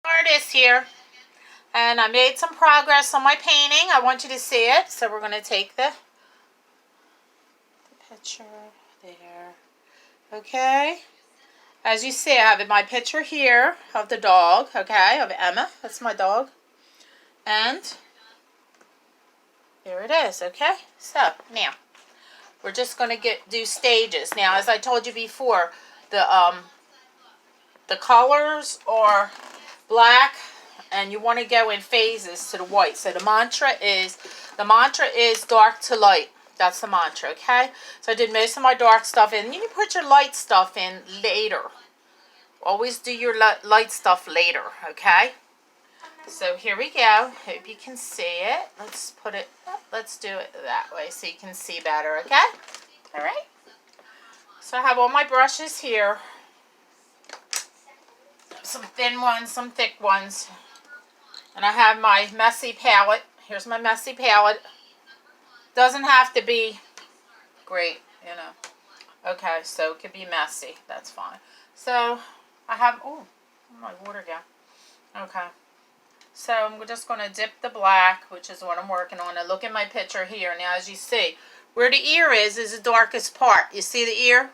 Artist here, and I made some progress on my painting. I want you to see it, so we're going to take the picture there. Okay, as you see, I have my picture here of the dog. Okay, of Emma. That's my dog, and here it is. Okay, so now we're just going to do stages. Now, as I told you before, the colors are black, and you want to go in phases to the white. So the mantra is dark to light. That's the mantra, okay? So I did most of my dark stuff in. You can put your light stuff in later. Always do your light stuff later, okay? So here we go. Hope you can see it. Let's do it that way so you can see better, okay? All right. So I have all my brushes here. Some thin ones, some thick ones. And I have my messy palette. Here's my messy palette. Doesn't have to be great, you know. Okay, so it could be messy. That's fine. So I have, oh, where'd my water go? Okay. So I'm just going to dip the black, which is what I'm working on. And look at my picture here. Now, as you see, where the ear is the darkest part. You see the ear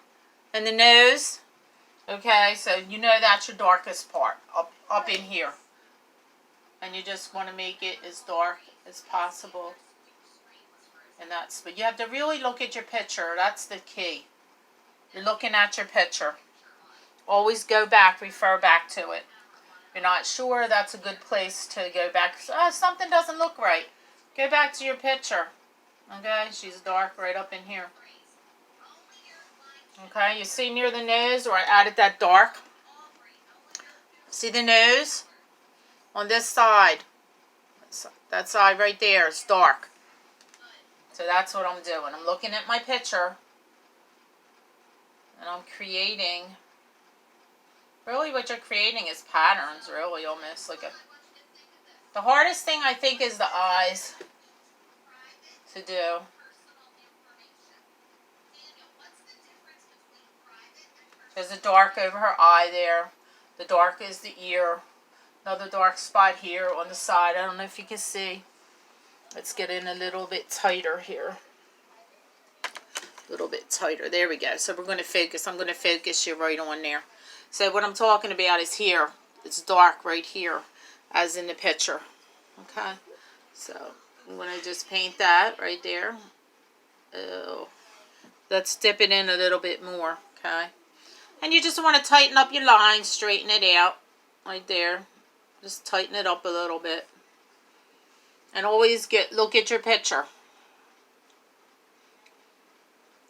and the nose? Okay, so you know that's your darkest part, up in here. And you just want to make it as dark as possible. And but you have to really look at your picture. That's the key. You're looking at your picture. Always go back, refer back to it. If you're not sure, that's a good place to go back. Something doesn't look right. Go back to your picture. Okay, she's dark right up in here. Okay, you see near the nose where I added that dark? See the nose? On this side. That side right there is dark. So that's what I'm doing. I'm looking at my picture. And I'm creating. Really what you're creating is patterns, really, almost like a. The hardest thing I think is the eyes to do. There's a dark over her eye there. The dark is the ear. Another dark spot here on the side. I don't know if you can see. Let's get in a little bit tighter here. A little bit tighter. There we go. So we're going to focus. I'm going to focus you right on there. So what I'm talking about is here. It's dark right here, as in the picture. Okay. So I'm going to just paint that right there. Oh. Let's dip it in a little bit more. Okay. And you just want to tighten up your line, straighten it out right there. Just tighten it up a little bit. And always look at your picture.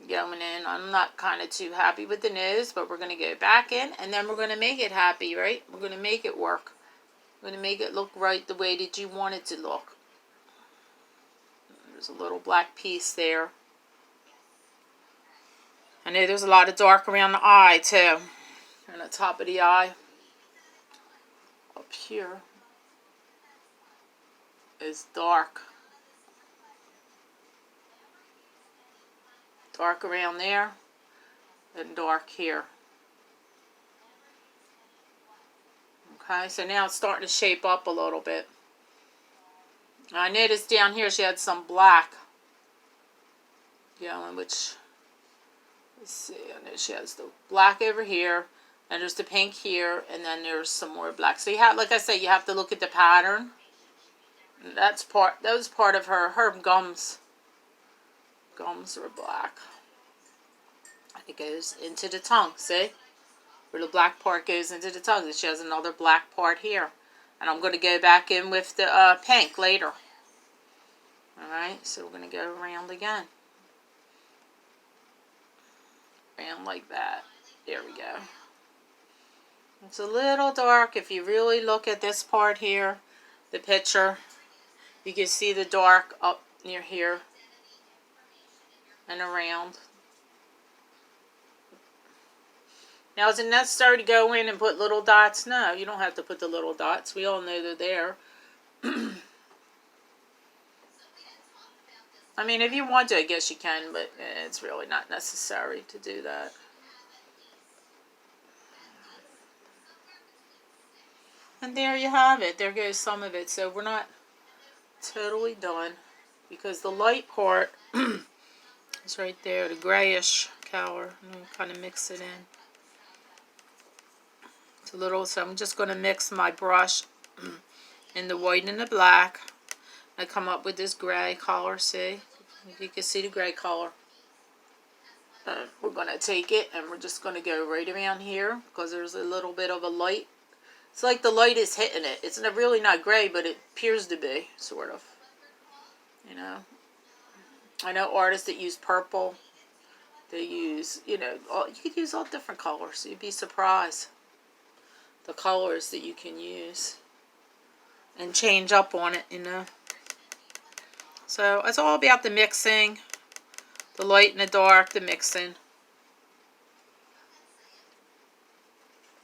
Going in. I'm not kind of too happy with the nose, but we're going to go back in, and then we're going to make it happy, right? We're going to make it work. We're going to make it look right the way that you want it to look. There's a little black piece there. I know there's a lot of dark around the eye, too. On the top of the eye. Up here is dark. Dark around there and dark here. Okay, so now it's starting to shape up a little bit. I noticed down here she had some black going, which, let's see, I know she has the black over here, and there's the pink here, and then there's some more black. So you have, like I said, you have to look at the pattern. That was part of her gums. Gums are black. It goes into the tongue, see? Where the black part goes into the tongue. And she has another black part here. And I'm going to go back in with the pink later. Alright, so we're going to go around again. Around like that. There we go. It's a little dark. If you really look at this part here, the picture, you can see the dark up near here and around. Now, is it necessary to go in and put little dots? No, you don't have to put the little dots. We all know they're there. I mean, if you want to, I guess you can, but it's really not necessary to do that. And there you have it. There goes some of it. So we're not totally done because the light part is right there, the grayish color. I'm going to kind of mix it in. It's a little, so I'm just going to mix my brush in the white and the black. I come up with this gray color, see? You can see the gray color. We're going to take it and we're just going to go right around here because there's a little bit of a light. It's like the light is hitting it. It's really not gray, but it appears to be, sort of. You know? I know artists that use purple. They use, you know, you could use all different colors. You'd be surprised the colors that you can use and change up on it, you know. So it's all about the mixing, the light and the dark, the mixing.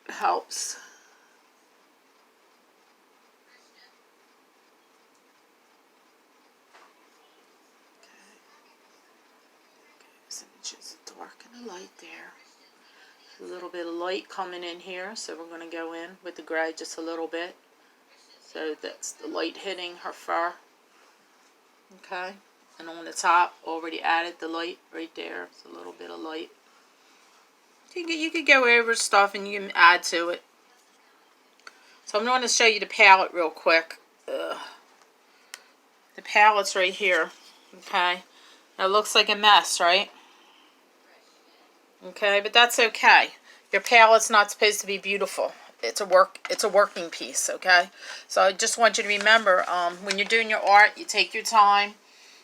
It helps. Some inches of dark and the light there. A little bit of light coming in here, so we're going to go in with the gray just a little bit. So that's the light hitting her fur. Okay, and on the top, already added the light right there. It's a little bit of light. You could go over stuff and you can add to it. So I'm going to show you the palette real quick. The palette's right here. Okay, now it looks like a mess, right? Okay, but that's okay. Your palette's not supposed to be beautiful. It's a working piece, okay? So I just want you to remember, when you're doing your art, you take your time.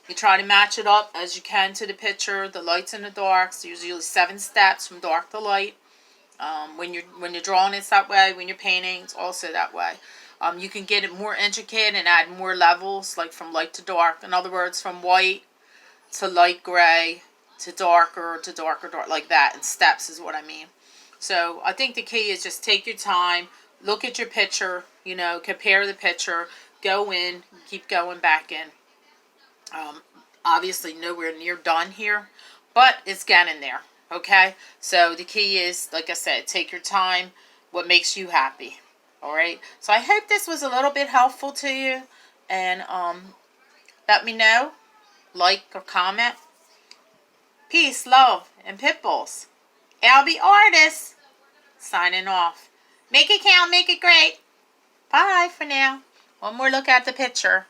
You try to match it up as you can to the picture, the lights and the darks. There's usually 7 steps from dark to light. When you're drawing, it's that way. When you're painting, it's also that way. You can get it more intricate and add more levels, like from light to dark. In other words, from white to light gray to darker, dark, like that. And steps is what I mean. So I think the key is just take your time, look at your picture, you know, compare the picture, go in, keep going back in. Obviously nowhere near done here, but it's getting there, okay? So the key is, like I said, take your time, what makes you happy, all right? So I hope this was a little bit helpful to you, and let me know, like or comment. Peace, love, and pitbulls. Albie Artist, signing off. Make it count, make it great. Bye for now. One more look at the picture.